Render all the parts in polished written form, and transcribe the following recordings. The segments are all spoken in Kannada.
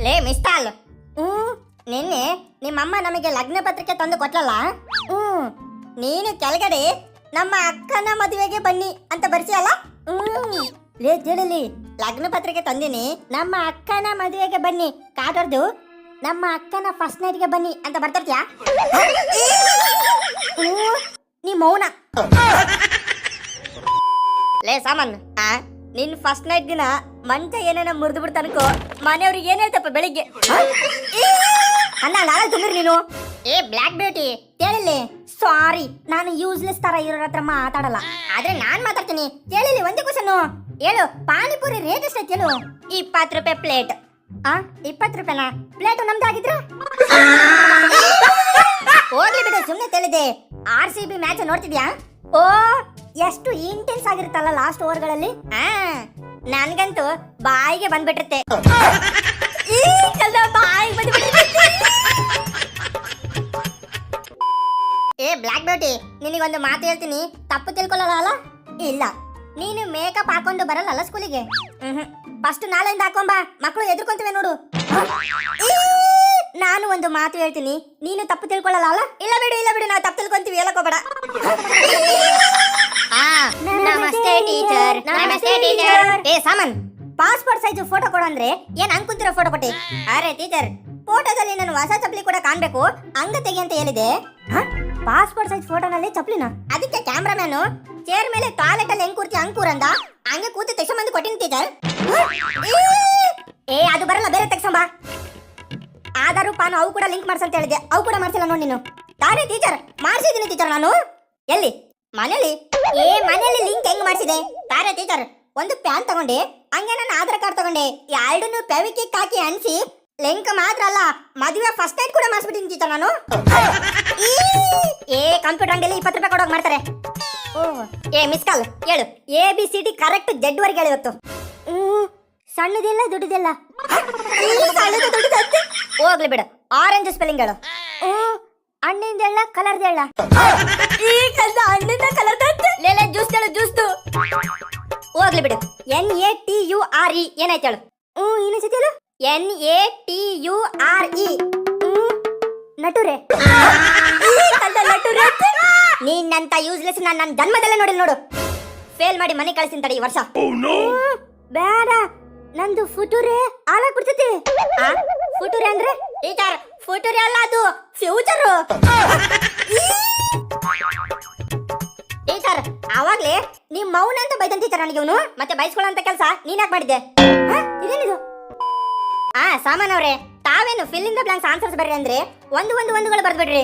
ಲೇ ಮಿಸ್ಟಾಲ್, ನಿನ್ನೆ ನಿಮ್ಮಮ್ಮ ನಮಗೆ ಲಗ್ನ ಪತ್ರಿಕೆ ತಂದು ಕೊಟ್ಲಲ್ಲ. ನೀನು ಕೆಳಗಡೆ ನಮ್ಮ ಅಕ್ಕನ ಮದುವೆಗೆ ಬನ್ನಿ ಅಂತ ಬರ್ಸಿಯಲ್ಲ. ಲೇ ಜಡಲಿ, ಲಗ್ನ ಪತ್ರಿಕೆ ತಂದಿನಿ, ನಮ್ಮ ಅಕ್ಕನ ಮದುವೆಗೆ ಬನ್ನಿ, ಕಾದರ್ದು ನಮ್ಮ ಅಕ್ಕನ ಫಸ್ಟ್ ನೈಟ್ಗೆ ಬನ್ನಿ ಅಂತ ಬರ್ತಿರ್ತೀಯಾ? ನೀ ಮೌನ. ಲೇ ಸಾಮಾನ್, ನಿನ್ ಫಸ್ಟ್ ನೈಟ್ ದಿನ ಮಂಚ ಏನೇನ ಮುರಿದು ಬಿಡ್ತಾನಕೋ, ಮನೆಯವ್ರಿಗೆ ಏನ್ ಹೇಳ್ತಪ್ಪ ಬೆಳಿಗ್ಗೆ? ಅಣ್ಣ ನಾಳೆ ತುಂಬಿರಿ ನೀನು. ಏ ಬ್ಲಾಕ್ ಬ್ಯೂಟಿ ಕೇಳಿಲ್ಲಿ, ಸಾರಿ ನಾನು ಯೂಸ್ಲೆಸ್ ತರ ಇರೋರ ಹತ್ರ ಮಾತಾಡಲ್ಲ, ಆದ್ರೆ ನಾನ್ ಮಾತಾಡ್ತೀನಿ. ಕೇಳಿಲ್ಲಿ ಒಂದೇ ಕ್ವಶನ್ ಹೇಳು, ಪಾನಿಪುರಿ ರೇಟ್ ಎಷ್ಟೈತಿ ಹೇಳು? 20 ರೂಪಾಯಿ ಪ್ಲೇಟ್. 20 ರೂಪಾಯಿನಾ ಪ್ಲೇಟ್? ನಮ್ದಾಗಿದ್ರ ಹೋಗ್ಲಿ ಬಿಡು, ಸುಮ್ಮನೆ ತಿಳಿದೆ. RCB match ನೋಡ್ತಿದ್ಯಾ? ಓ ಎಷ್ಟು ಇಂಟೆನ್ಸ್ ಆಗಿರುತ್ತಲ್ಲ ಲಾಸ್ಟ್ ಓವರ್ಗಳಲ್ಲಿ. ನನ್ಗಂತೂ ಬಾಯಿಗೆ ಬಂದ್ಬಿಟ್ಟಿರುತ್ತೆ. ಏ ಬ್ಲಾಕ್ ಬ್ಯೂಟಿ, ನಿನಗೊಂದು ಮಾತು ಹೇಳ್ತೀನಿ, ತಪ್ಪು ತಿಳ್ಕೊಳ್ಳಲ್ಲ? ಇಲ್ಲ, ನೀನು ಮೇಕಪ್ ಹಾಕೊಂಡು ಬರಲ್ಲ ಸ್ಕೂಲಿಗೆ. ಫಸ್ಟ್ ನಾಳೆಯಿಂದ ಹಾಕೊಂಬ, ಮಕ್ಕಳು ಎದುರ್ಕೊಂತವೆ ನೋಡು. ನಾನು ಒಂದು ಮಾತು ಹೇಳ್ತೀನಿ, ನೀನು ತಪ್ಪು ತಿಳ್ಕೊಳ್ಳಲ್ಲ? ಇಲ್ಲ ಬಿಡು, ನಾವು ತಪ್ಪು ತಿಳ್ಕೊಂತೀವಿ, ಹೇಳಕೋಬೇಡ. ನಮಸ್ತೆ ಟೀಚರ್. ನಮಸ್ತೆ ಟೀಚರ್. ಏ ಸಾಮನ್, ಪಾಸ್ಪೋರ್ಟ್ ಸೈಜ್ ಫೋಟೋ ಕೊಡು ಅಂದ್ರೆ ಏನ್ ಹಂಗ್ ಕುಂತಿರೋ ಫೋಟೋ ಕೊಟ್ಟಿ? ಅರೆ ಟೀಚರ್, ಫೋಟೋದಲ್ಲಿ ನಾನು ಹೊಸ ಚಪ್ಪಲಿ ಕೂಡ ಕಾಣ್ಬೇಕು, ಹಂಗ ತೆಗಿ ಅಂತ ಹೇಳಿದೆ. ಪಾಸ್ಪೋರ್ಟ್ ಸೈಜ್ ಫೋಟೋನಲ್ಲಿ ಚಪ್ಪಲಿನ? ಅದಕ್ಕೆ ಕ್ಯಾಮ್ರಾಮ್ಯಾನು ಚೇರ್ ಮೇಲೆ ಟಾಯ್ಲೆಟ್ ಅಲ್ಲಿ ಹೆಂಗ್ ಕೂರ್ತಿ ಹಂಗ್ ಕೂರಂದ, ಹಂಗೆ ಕೂತಿ ತೆಗ್ಸಂಬಂದು ಕೊಟ್ಟಿನಿ ಟೀಚರ್. ಏ ಅದು ಬರಲ್ಲ, ಬೇರೆ ತೆಗ್ಸಂಬ. ಆಧಾರು ಪಾನು ಅವು ಕೂಡ ಲಿಂಕ್ ಮಾಡ್ಸಂತ ಹೇಳಿದೆ, ಅವು ಕೂಡ ಮಾಡ್ಸಿಲ್ಲ ನೋಡಿ ನೀನು. ತಾನೇ ಟೀಚರ್, ಮಾಡ್ಸಿದ್ದೀನಿ ಟೀಚರ್ ನಾನು. ಎಲ್ಲಿ? ಮನೇಲಿ. ಮನೇಲಿ ಲಿಂಕ್ ಹೆಂಗ್ ಮಾಡಿಸಿದೆ? ತಾನೇ ಟೀಚರ್, ಒಂದು ಪ್ಯಾನ್ ತಗೊಂಡೆ, ಹಂಗೆ ನನ್ನ ಆಧಾರ್ ಕಾರ್ಡ್ ತಗೊಂಡೆ, ಎರಡನ್ನೂ ಫೆವಿಕ್ವಿಕ್ ಹಾಕಿ ಅನ್ಸಿ ಲಿಂಕ್ ಮಾತ್ರ ಅಲ್ಲ, ಮದುವೆ ಫಸ್ಟ್ ನೈಟ್ ಕೂಡ ಮಾಡಿಸ್ಬಿಟ್ಟಿನಿ ಟೀಚರ್ ನಾನು. ಕಂಪ್ಯೂಟರ್ ಅಂಗಡಿಯಲ್ಲಿ 20 ರೂಪಾಯಿ ಕೊಡೋಕೆ ಮಾಡ್ತಾರೆ. ಮಿಸ್ ಕಾಲ್ ಹೇಳು, ABCD ಕರೆಕ್ಟ್ ಜೆಡ್ ವರೆಗೆ ಹೇಳಿ ಇವತ್ತು. ಸಣ್ಣದಿಲ್ಲ ದೊಡ್ಡದಿಲ್ಲ? ಹೋಗ್ಲಿ ಬಿಡು, ಆರೆಂಜ್ ಸ್ಪೆಲ್ಲಿಂಗ್ ಹೇಳು. ಹಣ್ಣಿಂದ ಹೇಳ ಕಲರ್ದ ಹೇಳ? ಹಣ್ಣಿಂದ ಕಲರ್ ಲೇಲೆ ಜ್ಯೂಸ್ ಹೇಳು, ಜ್ಯೂಸ್. ಹೋಗ್ಲಿ ಬಿಡು, NATURE ಏನಾಯ್ತು ಹೇಳು? ಇನ್ನೊಂದ್ಸತಿ ಹೇಳು. NATURE ನಟುರೆ. ನೀನಂತ ಯೂಸ್ಲೆಸ್ ನನ್ನ ಜನ್ಮದಲ್ಲೇ ನೋಡಿಲ್ಲ ನೋಡು. ಫೇಲ್ ಮಾಡಿ ಮನೆ ಕಳಿಸ್ತೀನಿ ತಡಿ ಈ ವರ್ಷ. ಬೇಡ, ನಂದು ಫುಟುರೆ ಹಾಳಾಗ್ಬಿಡ್ತೈತಿ. ಫುಟುರೆ ಅಂದ್ರೆ ಟೀಚರ್, ಫುಟುರೆ ಅಲ್ಲ, ಅದು ಫ್ಯೂಚರ್. ಟೀಚರ್ ಅವಾಗ್ಲೇ ನಿಮ್ ಮೌನ ಅಂತ ಬೈದಂತ ಟೀಚರ್ ನನಗೆ ಇವನು, ಮತ್ತೆ ಬೈಸ್ಕೊಳ್ಳೋ ಕೆಲಸ ನೀನ್ ಯಾಕೆ ಮಾಡಿದ್ದೆ? ಇದೇನಿದು? ಸಾಮಾನ್ ಅವ್ರೆ, ತಾವೇನು fill in the blanks answers ಬರ್ರಿ ಅಂದ್ರೆ ಒಂದುಗಳು ಬರ್ದ್ಬಿಡ್ರಿ.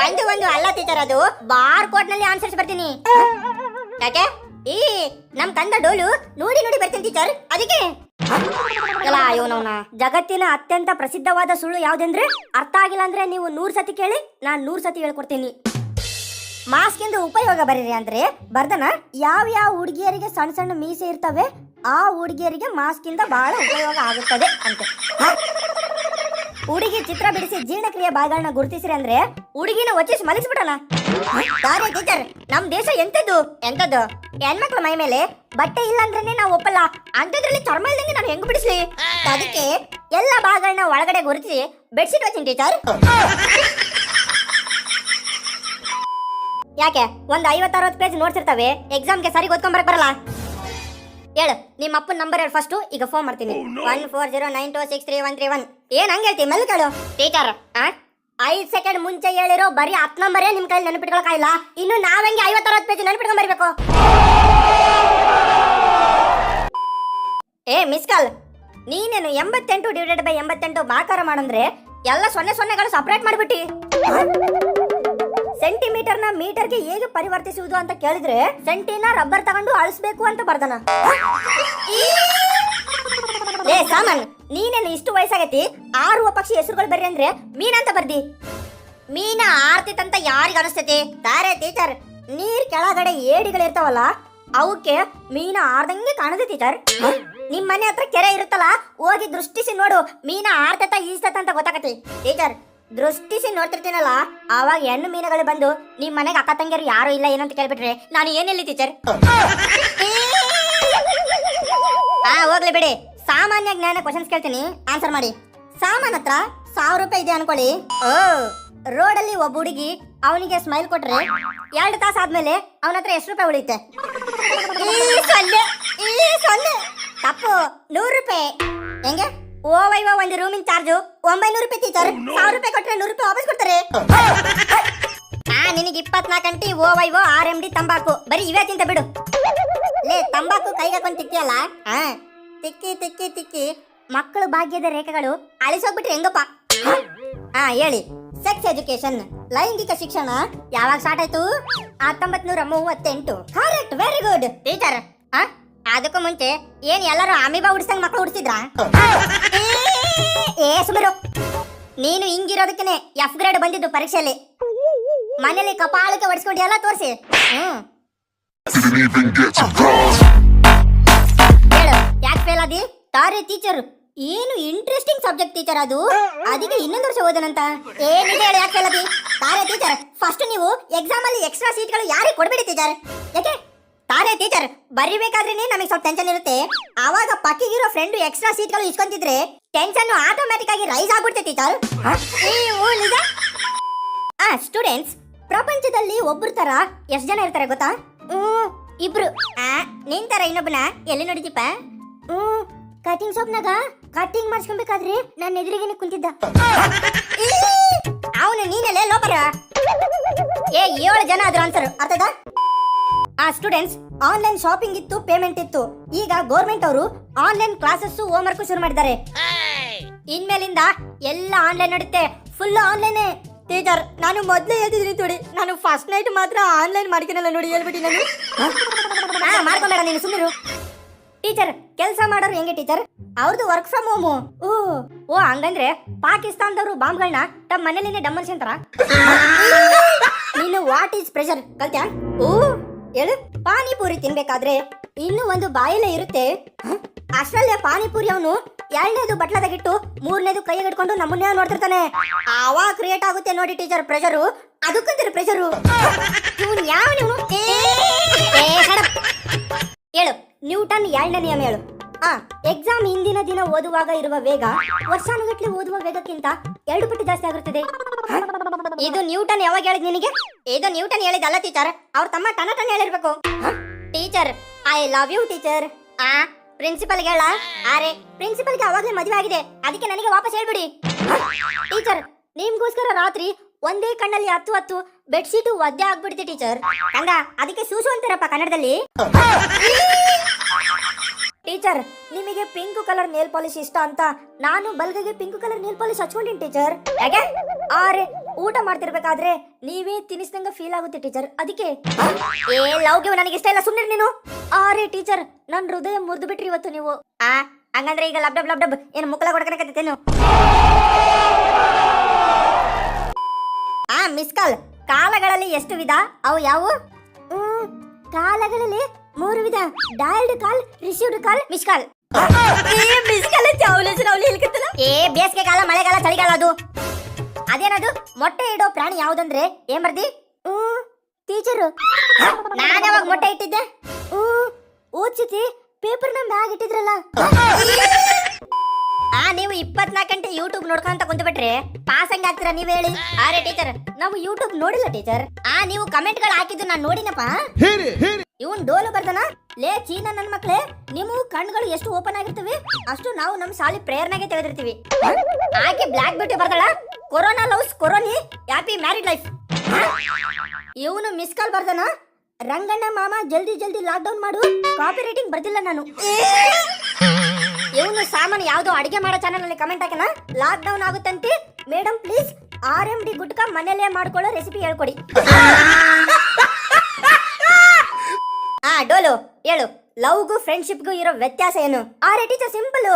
ಒಂದು ಅಲ್ಲ ಟೀಚರ್, ಅದು ಬಾರ್ ಕೋಡ್ ನಲ್ಲಿ ಆನ್ಸರ್ಸ್ ಬರ್ತೀನಿ. ಯಾಕೆ? ನಮ್ ಕಂದ ಡೋಲು ನೋಡಿ ಬರ್ತೀನಿ ಟೀಚರ್, ಅದಕ್ಕೆ. ಜಗತ್ತಿನ ಅತ್ಯಂತ ಪ್ರಸಿದ್ಧವಾದ ಸುಳ್ಳು ಯಾವ್ದಂದ್ರೆ, ಅರ್ಥ ಆಗಿಲ್ಲ ಅಂದ್ರೆ ನೀವು 100 ಸತಿ ಕೇಳಿ, ನಾನ್ 100 ಸತಿ ಹೇಳ್ಕೊಡ್ತೀನಿ. ಮಾಸ್ಕ್ ಇಂದ ಉಪಯೋಗ ಬರೀರಿ ಅಂದ್ರೆ ಬರ್ದನ, ಯಾವ ಹುಡುಗಿಯರಿಗೆ ಸಣ್ಣ ಸಣ್ಣ ಮೀಸೆ ಇರ್ತವೆ ಆ ಹುಡುಗಿಯರಿಗೆ ಮಾಸ್ಕ್ ಇಂದ ಬಹಳ ಉಪಯೋಗ ಆಗುತ್ತದೆ ಅಂತ. ಹುಡುಗಿ ಚಿತ್ರ ಬಿಡಿಸಿ ಜೀರ್ಣಕ್ರಿಯೆ ಭಾಗಗಳನ್ನ ಗುರುತಿಸ್ರಿ ಅಂದ್ರೆ ಹುಡುಗಿನ ಒಚ್ಚಿಸಿ ಮಲಗಿಸ್ಬಿಡೋಣ. ಟೀಚರ್, ನಮ್ ದೇಶ ಎಂತದ್ದು ಹೆಣ್ಮಕ್ಳ ಮೈ ಮೇಲೆ ಬಟ್ಟೆ ಇಲ್ಲ ಅಂದ್ರೆ ನಾವು ಒಪ್ಪಲ್ಲ, ಅಂತದ್ರಲ್ಲಿ ಚರ್ಮ ಇಲ್ದಂಗೆ ನಾನು ಹೆಂಗ್ ಬಿಡಿಸ್ಲಿ? ಅದಕ್ಕೆ ಎಲ್ಲ ಭಾಗಗಳನ್ನ ಒಳಗಡೆ ಗುರುತಿಸಿ ಬೆಡ್ಶೀಟ್ ವಚ್ಚಿನ ಟೀಚರ್. ಯಾಕೆ? ಒಂದ್ 50-60 ಪೇಜ್ ನೋಡ್ಸಿರ್ತವೆ, ಎಕ್ಸಾಮ್ಗೆ ಸರಿ ಓದ್ಕೊಂಬರಕ್ ಬರಲ್ಲ. ಹೇಳು, ನಿಮ್ಮ ಅಪ್ಪನ ನಂಬರ್ ಹೇಳು ಫಸ್ಟ್, ಈಗ ಫೋನ್ ಮಾಡ್ತೀನಿ. 1409263131. ಏನ್ ಹಂಗ ಹೇಳ್ತಿ? ಮೆಲ್ಲ ಕೇಳು ಟೀಚರ್. 5 ಸೆಕೆಂಡ್ ಮುಂಚೆ ಹೇಳಿರೋ ಬರೀ 10 ನಂಬರೇ ನಿಮ್ ಕೈಲಿ ನೆನಪಿಟ್ಕೊಳಕಾಗಿಲ್ಲ, ಇನ್ನು ನಾವೆಂಗೆ 50-60 ಪೇಜ್ ನೆನಪಿಟ್ಕೊಂಡ್ ಬರಬೇಕು? ಮಿಸ್ ಕಾಲ್, ನೀನೇನು 88/88 ಭಾಗಾಕಾರ ಮಾಡಂದ್ರೆ ಎಲ್ಲ 0 ಸಪರೇಟ್ ಮಾಡ್ಬಿಟ್ಟಿ. ಸೆಂಟಿಮೀಟರ್ನ ಮೀಟರ್ಗೆ ಹೇಗೆ ಪರಿವರ್ತಿಸುವುದು ಅಂತ ಕೇಳಿದ್ರೆ ಸೆಂಟಿನ ರಬ್ಬರ್ ತಗೊಂಡು ಅಳಿಸ್ಬೇಕು ಅಂತ ಬರ್ದನ. ಸಾಮಾನ್, ನೀನೇನು ಇಷ್ಟು ವಯಸ್ಸಾಗೈತಿ, ಆರುವ ಪಕ್ಷಿ ಹೆಸರುಗಳು ಬರ್ರಿ ಅಂದ್ರೆ ಮೀನ ಅಂತ ಬರ್ದಿ. ಮೀನ ಆರ್ತಿತ್ತಂತ ಯಾರಿಗ ಅನಿಸ್ತೈತಿ? ತಾರೆ ಟೀಚರ್, ನೀರ್ ಕೆಳಗಡೆ ಏಡಿಗಳಿರ್ತಾವಲ್ಲ ಅವಕ್ಕೆ ಮೀನ ಆರ್ದಂಗೆ ಕಾಣದೆ ಟೀಚರ್. ನಿಮ್ ಮನೆ ಹತ್ರ ಕೆರೆ ಇರುತ್ತಲ್ಲ, ಹೋಗಿ ದೃಷ್ಟಿಸಿ ನೋಡು, ಮೀನ ಆರ್ತತ ಈಸ್ತತ ಅಂತ ಗೊತ್ತಾಗತಿ ಟೀಚರ್. ದೃಷ್ಟಿಸಿ ನೋಡ್ತಿರ್ತೀನಲ್ಲ, ಆವಾಗ ಹೆಣ್ಣು ಮೀನುಗಳು ಬಂದು ನಿಮ್ ಮನೆಗೆ ಅಕ್ಕ ತಂಗಿಯರು ಯಾರು ಇಲ್ಲ ಏನಂತ ಕೇಳ್ಬಿಟ್ರೆ ನಾನು ಏನಿಲ್ಲ ಟೀಚರ್. ಹೋಗ್ಲಿ ಬಿಡಿ, ಸಾಮಾನ್ಯ ಜ್ಞಾನ ಕ್ವಶನ್ಸ್ ಕೇಳ್ತೀನಿ, ಆನ್ಸರ್ ಮಾಡಿ. ಸಾಮಾನ್ ಹತ್ರ 1000 ರೂಪಾಯಿ ಇದೆ ಅನ್ಕೊಳ್ಳಿ. ಓ, ರೋಡಲ್ಲಿ ಒಬ್ಬ ಹುಡುಗಿ ಅವನಿಗೆ ಸ್ಮೈಲ್ ಕೊಟ್ರೆ 2 ತಾಸು ಆದ್ಮೇಲೆ ಅವನ ಹತ್ರ ಎಷ್ಟು ರೂಪಾಯಿ ಉಳಿಯುತ್ತೆ? ತಪ್ಪು, 100 ರೂಪಾಯಿ. ಹೆಂಗೆ? ಓವೈವ ಒಂದು ರೂಮಿನ ಚಾರ್ಜು 900 ರೂಪಾಯಿ ಟೀಚರ್. 1000 ರೂಪಾಯಿ ಕೊಟ್ರೆ 100 ರೂಪಾಯಿ ವಾಪಸ್ ಕೊಡ್ತಾರೆ. ನಿನಗೆ 24 ಗಂಟೆ ಓವೈವೋ RMD ತಂಬಾಕು ಬರೀ ಇವೇ ತಿಂತ ಬಿಡು. ಲೇ, ತಂಬಾಕು ಕೈಗೆ ಹಾಕೊಂಡು ತಿಕ್ಕಿಯಲ್ಲ, ತಿಕ್ಕಿ ತಿಕ್ಕಿ ತಿಕ್ಕಿ ಮಕ್ಕಳು ಭಾಗ್ಯದ ರೇಖೆಗಳು ಅಳಿಸೋಗ್ಬಿಟ್ರೆ ಹೆಂಗಪ್ಪ? ಹೇಳಿ. ಸೆಕ್ಸ್ ಎಜುಕೇಶನ್, ಲೈಂಗಿಕ ಶಿಕ್ಷಣ ಯಾವಾಗ ಸ್ಟಾರ್ಟ್ ಆಯ್ತು? 1938. Correct, very good teacher. ಅದಕ್ಕೂ ಮುಂಚೆ ಏನ್ ಎಲ್ಲರೂ ಅಮೀಬಾ ಉಡ್ಸಂಗ್ ಮಕ್ಕಳು ಉಡ್ಸಿದ್ರ? ಸುಮಾರು ನೀನು ಹಿಂಗಿರೋದಕ್ಕೆ F ಗ್ರೇಡ್ ಬಂದಿದ್ದು ಪರೀಕ್ಷೆಯಲ್ಲಿ. ಮನೇಲಿ ಕಪಾಳಕ್ಕೆ ಹೊಡಿಸ್ಕೊಂಡು ಎಲ್ಲ ತೋರಿಸಿ. ಹೇಳು, ಯಾಕೆ ಫೇಲ್ ಆದಿ? ತಾರೆ ಟೀಚರ್, ಏನು ಇಂಟ್ರೆಸ್ಟಿಂಗ್ ಸಬ್ಜೆಕ್ಟ್ ಟೀಚರ್ ಅದು, ಅದಕ್ಕೆ ಇನ್ನೊಂದು ವರ್ಷ ಓದನಂತ. ಏನಿದೆ ಹೇಳಿ, ಯಾಕೆ ಫೇಲ್ ಆದಿ? ತಾರೆ ಟೀಚರ್, ಫಸ್ಟ್ ನೀವು ಎಕ್ಸಾಮ್ ಅಲ್ಲಿ ಎಕ್ಸ್ಟ್ರಾ ಸೀಟ್ಗಳು ಯಾರಿಗೆ ಕೊಡ್ಬೇಡಿ ಟೀಚರ್. ಯಾಕೆ? ತಾರೆ ಟೀಚರ್, ಬರಿಬೇಕಾದ್ರೆ ನಮಗೆ ಸ್ವಲ್ಪ ಟೆನ್ಷನ್ ಇರುತ್ತೆ. ಆವಾಗ ಪಕ್ಕಿಗಿರೋ ಫ್ರೆಂಡ್ ಎಕ್ಸ್ಟ್ರಾ ಸೀಟ್ಗಳು ಇಸ್ಕೊಂತಿದ್ರೆ ಟೆನ್ಷನ್ ಆಟೋಮ್ಯಾಟಿಕ್ ಆಗಿ ರೈಸ್ ಆಗ್ಬಿಡುತ್ತೆ ಟೀಚರ್. ಸ್ಟೂಡೆಂಟ್ಸ್, ಪ್ರಪಂಚದಲ್ಲಿ ಒಬ್ಬರ ತರ ಎಷ್ಟು ಜನ ಇರ್ತಾರೆ ಗೊತ್ತಾ? ಇಬ್ರು. ನಿನ್ ತರ ಇನ್ನೊಬ್ಬನ ಎಲ್ಲಿ ನೋಡಿದೀಪ? ಕಟಿಂಗ್ ಶಾಪ್ನಾಗ ಕಟಿಂಗ್ ಮಾಡಿಸ್ಕೊಬೇಕಾದ್ರೆ ನನ್ನ ಎದುರಿಗೆ ಕುಂತಿದ್ದ. ಅವನು ನೀನೆಲ್ಲ ಲೋಪರ. 7 ಜನ ಆದ್ರು ಆನ್ಸರ್ ಅರ್ಥದ? ಸ್ಟೂಡೆಂಟ್ಸ್, ಆನ್ಲೈನ್ ಶಾಪಿಂಗ್ ಇತ್ತು, ಪೇಮೆಂಟ್ ಇತ್ತು. ಈಗ ಗೌರ್ಮೆಂಟ್ ಅವರು ಆನ್ಲೈನ್ ಕ್ಲಾಸಸ್, ಹೋಮ್ ವರ್ಕ್ ಶುರು ಮಾಡಿದ್ದಾರೆ. ಇನ್ಮೇಲಿಂದ ಎಲ್ಲ ಆನ್ಲೈನ್ ನಡುತ್ತೆ, ಫುಲ್ ಆನ್ಲೈನ್. ಟೀಚರ್, ನಾನು ಮೊದಲೇ ಹೇಳ್ತಿದ್ದೀನಿ ನೋಡಿ, ನಾನು ಫಸ್ಟ್ ನೈಟ್ ಮಾತ್ರ ಆನ್ಲೈನ್ ಮಾಡ್ಕೊಳಲ್ಲ ನೋಡಿ, ಹೇಳ್ಬಿಟ್ಟು ನಾನು ಮಾಡ್ಕೊಂಬೇಡ ನೀನು, ಸುಮ್ಮನೆ. ಟೀಚರ್, ಕೆಲಸ ಮಾಡೋರು ಹೆಂಗೆ ಟೀಚರ್? ಅವ್ರದ್ದು ವರ್ಕ್ ಫ್ರಮ್ ಹೋಮು. ಓ ಹಂಗಂದ್ರೆ ಪಾಕಿಸ್ತಾನದವರು ಬಾಂಬ್ಗಳನ್ನ ತಮ್ಮ ಮನೇಲಿನೇ ಡಮ್ಮರ್ಸ್ಕೊಂತಾರ. ನೀನು ವಾಟ್ ಈಸ್ ಪ್ರೆಷರ್ ಕಲ್ತ್ಯಾ? ಹೇಳು. ಪಾನಿಪುರಿ ತಿನ್ಬೇಕಾದ್ರೆ ಇನ್ನೂ ಒಂದು ಬಾಯಿಲೆ ಇರುತ್ತೆ. ಅಷ್ಟರಲ್ಲೇ ಪಾನಿಪುರಿ ಅವನು 2ನೇದು ಬಟ್ಲದಾಗಿಟ್ಟು 3ನೇದು ಕೈಗೆ ಹಿಡ್ಕೊಂಡು ನಮ್ಮನ್ನೇ ನೋಡ್ತಿರ್ತಾನೆ. ಆವಾಗ ಕ್ರಿಯೇಟ್ ಆಗುತ್ತೆ ನೋಡಿ ಟೀಚರ್ ಪ್ರೆಷರು. ಅದಕ್ಕಂತೀರ ಪ್ರೆಷರು. ಇವನು ಯಾವ ನೀವು? ಹೇಳು, ನ್ಯೂಟನ್ 2ನೇ ನಿಯಮ ಹೇಳು. ಎಕ್ಸಾಮ್ ಹಿಂದಿನ ದಿನ ಓದುವಾಗ ಇರುವ ವೇಗ ವರ್ಷಾನುಗಟ್ಲೆ ಓದುವ ವೇಗಕ್ಕಿಂತ 2 ಪಟ್ಟು ಜಾಸ್ತಿ ಆಗಿರುತ್ತದೆ. ಇದು ನ್ಯೂಟನ್ ಯಾವಾಗ ಹೇಳಿದ್ ನಿನಗೆ? ಇದು ನ್ಯೂಟನ್ ಹೇಳಿದಲ್ಲ ಟೀಚರ್, ಅವ್ರ ತಮ್ಮ ಟನ ಹೇಳಿರ್ಬೇಕು. Teacher, I love you teacher. ಪ್ರಿನ್ಸಿಪಲ್ಗೆ ಹೇಳ? ಅರೆ, ಪ್ರಿನ್ಸಿಪಲ್ಗೆ ಅವಾಗಲೇ ಮದುವೆ ಆಗಿದೆ, ಅದಕ್ಕೆ ನನಗೆ ವಾಪಸ್ ಹೇಳ್ಬಿಡಿ. ಟೀಚರ್, ನಿಮ್ಗೋಸ್ಕರ ರಾತ್ರಿ ಒಂದೇ ಕಣ್ಣಲ್ಲಿ 10 ಬೆಡ್ಶೀಟು ಒದ್ದೆ ಆಗ್ಬಿಡುತ್ತೆ ಟೀಚರ್. ಹಂಗ ಅದಕ್ಕೆ ಸೂಸು ಅಂತಾರಪ್ಪ ಕನ್ನಡದಲ್ಲಿ. ಟೀಚರ್, ನಿಮಗೆ ಪಿಂಕ್ ಕಲರ್ ನೇಲ್ ಪಾಲಿಶ್ ಇಷ್ಟ ಅಂತ ನಾನು ಬಲ್ಗೆಗೆ ಪಿಂಕ್ ಕಲರ್ ನೇಲ್ ಪಾಲಿಶ್ ಹಚ್ಕೊಂಡಿನಿ ಟೀಚರ್. ಯಾಕೆ? ಆರೆ, ಊಟ ಮಾಡ್ತಿರ್ಬೇಕಾದ್ರೆ ನೀವೇ ತಿನ್ನಿಸ್ದಂಗ ಫೀಲ್ ಆಗುತ್ತೆ ಟೀಚರ್, ಅದಕ್ಕೆ. ಲವ್ಗೆ ನನಗೆ ಇಷ್ಟ ಇಲ್ಲ, ಸುಮ್ಮನೆ ನೀನು. ಆರೆ ಟೀಚರ್, ನನ್ನ ಹೃದಯ ಮುರಿದು ಬಿಟ್ರಿ ಇವತ್ತು ನೀವು. ಹಂಗಂದ್ರೆ ಈಗ ಲಬ್ ಡಬ್ ಲಬ್ ಡಬ್ ಏನು ಮುಕ್ಕಲ ಕೊಡ್ಕನಕತ್ತೇನು? Miss call. ಕಾಲಗಳಲ್ಲಿ ಎಷ್ಟು ವಿಧ? ಅವು ಯಾವುವು? ಕಾಲಗಳಲ್ಲಿ 3 ವಿಧ. ಡಯಲ್ಡ್ ಕಾಲ್, ರಿಸೀವ್ಡ್ ಕಾಲ್, ಮಿಸ್ ಕಾಲ್. ಬೇಸಿಗೆ ಕಾಲ, ಮಳೆಗಾಲ, ಚಳಿಗಾಲ. ಅದು ಅದೇನದು? ಮೊಟ್ಟೆ ಇಡೋ ಪ್ರಾಣಿ ಯಾವ್ದಂದ್ರೆ ಏನ್ ಬರ್ದಿ? ಟೀಚರು, ನಾನು ಯಾವಾಗ ಮೊಟ್ಟೆ ಇಟ್ಟಿದ್ದೆ? ಓದ್ಸಿತಿ ಪೇಪರ್ನ ಮ್ಯಾಗ್ ಇಟ್ಟಿದ್ರಲ್ಲ. ನೀವು 24 ಗಂಟೆ ಯೂಟ್ಯೂಬ್ ನೋಡ್ಕೊಂತ ಕುಂತ ಬಿಟ್ರೆ ಪಾಸ್ ಹಂಗ ಆಗ್ತೀರಾ ನೀವ್ ಹೇಳಿ? ಅರೆ ಟೀಚರ್, ನಾವು ಯೂಟ್ಯೂಬ್ ನೋಡಿಲ್ಲ ಟೀಚರ್. ನೀವು ಕಮೆಂಟ್ ಗಳು ಹಾಕಿದ್ದು ನಾನು ನೋಡಿನಪ್ಪ. ಇವನ್ ಡೋಲು ಬರ್ದನ. ಲೇ ಚೀನಾ ನನ್ ಮಕ್ಳೇ, ನಿಮ್ಮ ಕಣ್ಗಳು ಎಷ್ಟು ಓಪನ್ ಆಗಿರ್ತವೆ ಅಷ್ಟು ನಾವು ನಮ್ ಸಾಲಿ ಪ್ರೇಯರ್ನಾಗೆ ತೆಗೆದಿರ್ತೀವಿ. ಆಕೆ ಬ್ಲಾಕ್ ಬ್ಯೂಟಿ ಬರ್ದಳ, ಕೊರೋನಾ ಲವ್ಸ್ ಕೊರೋನಿ, ಹ್ಯಾಪಿ ಮ್ಯಾರಿಡ್ ಲೈಫ್. ಇವನು ಮಿಸ್ ಕಾಲ್ ಬರ್ದನ. ರಂಗಣ್ಣ ಮಾಮ ಜಲ್ದಿ ಜಲ್ದಿ ಲಾಕ್ ಡೌನ್ ಮಾಡು, ಕಾಪಿ ರೈಟಿಂಗ್ ಬರ್ದಿಲ್ಲ ನಾನು. ಇವನು ಸಾಮಾನ್ಯ ಯಾವ್ದೋ ಅಡಿಗೆ ಮಾಡೋ ಚಾನಲ್ ಅಲ್ಲಿ ಕಮೆಂಟ್ ಹಾಕನ, ಲಾಕ್ ಡೌನ್ ಆಗುತ್ತಂತೆ ಮೇಡಮ್ ಪ್ಲೀಸ್ RMD ಗುಟ್ಕಾ ಮನೆಯಲ್ಲೇ ಮಾಡ್ಕೊಳ್ಳೋ ರೆಸಿಪಿ ಹೇಳ್ಕೊಡಿ. ಡೋಲು ಹೇಳು, ಲವ್ಗೂ ಫ್ರೆಂಡ್ಶಿಪ್ಗೂ ಇರೋ ವ್ಯತ್ಯಾಸ ಏನು? Teacher simple.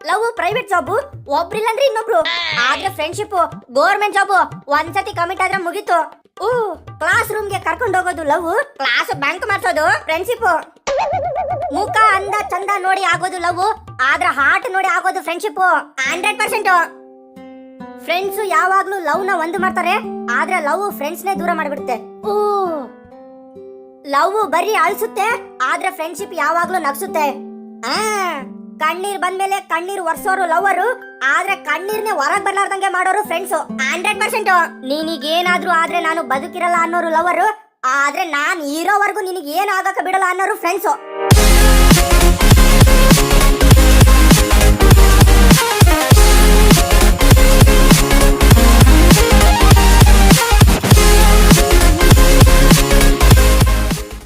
Love private job, ಒಬ್ರಿಲ್ಲ ಅಂದ್ರೆ ಇನ್ನೊಬ್ರು. ಆದ್ರೆ ಫ್ರೆಂಡ್ಶಿಪ್ ಗೌರ್ಮೆಂಟ್ ಜಾಬ್. ಒಂದ್ಸತಿ ಕಮಿಟ್ ಆದ್ರೆ ಮುಗೀತು. ಕ್ಲಾಸ್ ರೂಮ್ಗೆ ಕರ್ಕೊಂಡು ಹೋಗೋದು ಲವ್, ಕ್ಲಾಸ್ ಬ್ಯಾಂಕ್ ಮಾಡ್ಸೋದು ಫ್ರೆಂಡ್ಶಿಪ್. ಮುಖ ಅಂದ ಚಂದ ನೋಡಿ ಆಗೋದು ಲವ್, ಆದ್ರ ಹಾರ್ಟ್ ನೋಡಿ ಆಗೋದು ಫ್ರೆಂಡ್ಶಿಪ್. 100%. ಫ್ರೆಂಡ್ಸ್ ಯಾವಾಗ್ಲೂ ಲವ್ ನ ಒಂದು ಮಾಡ್ತಾರೆ, ಆದ್ರೆ ಲವ್ ಫ್ರೆಂಡ್ಸ್ ನೇ ದೂರ ಮಾಡ್ಬಿಡುತ್ತೆ. ಲವ್ ಬರೀ ಅಳಿಸುತ್ತೆ, ಆದ್ರೆ ಫ್ರೆಂಡ್ಶಿಪ್ ಯಾವಾಗ್ಲೂ ನಗ್ಸುತ್ತೆ. ಕಣ್ಣೀರ್ ಬಂದ್ಮೇಲೆ ಕಣ್ಣೀರ್ ಒರ್ಸೋರು ಲವರು, ಆದ್ರೆ ಕಣ್ಣೀರ್ನೇ ಹೊರಗ್ ಬರ್ಲಾರ್ದಂಗೆ ಮಾಡೋರು ಫ್ರೆಂಡ್ಸ್. 100%. ನೀನಿಗೇನಾದ್ರೂ ಆದ್ರೆ ನಾನು ಬದುಕಿರಲ್ಲ ಅನ್ನೋರು ಲವರು, ಆದ್ರೆ ನಾನ್ ಇರೋವರೆಗೂ ನಿನಗೆ ಏನಾಗಕ ಬಿಡಲ್ಲ ಅನ್ನೋರು ಫ್ರೆಂಡ್ಸು.